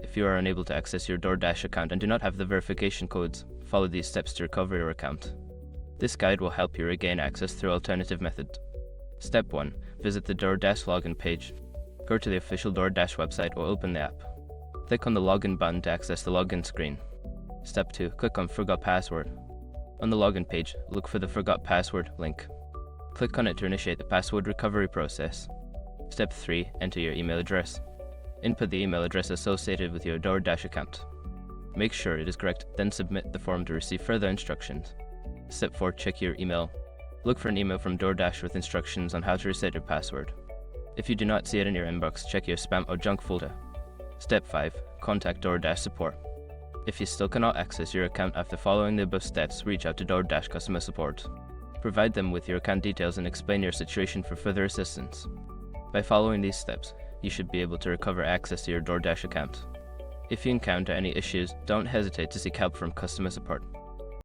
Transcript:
If you are unable to access your DoorDash account and do not have the verification codes, follow these steps to recover your account. This guide will help you regain access through alternative methods. Step 1. Visit the DoorDash login page. Go to the official DoorDash website or open the app. Click on the login button to access the login screen. Step 2. Click on Forgot Password. On the login page, look for the Forgot Password link. Click on it to initiate the password recovery process. Step 3. Enter your email address. Input the email address associated with your DoorDash account. Make sure it is correct, then submit the form to receive further instructions. Step 4. Check your email. Look for an email from DoorDash with instructions on how to reset your password. If you do not see it in your inbox, check your spam or junk folder. Step 5. Contact DoorDash support. If you still cannot access your account after following the above steps, reach out to DoorDash customer support. Provide them with your account details and explain your situation for further assistance. By following these steps, you should be able to recover access to your DoorDash account. If you encounter any issues, don't hesitate to seek help from customer support.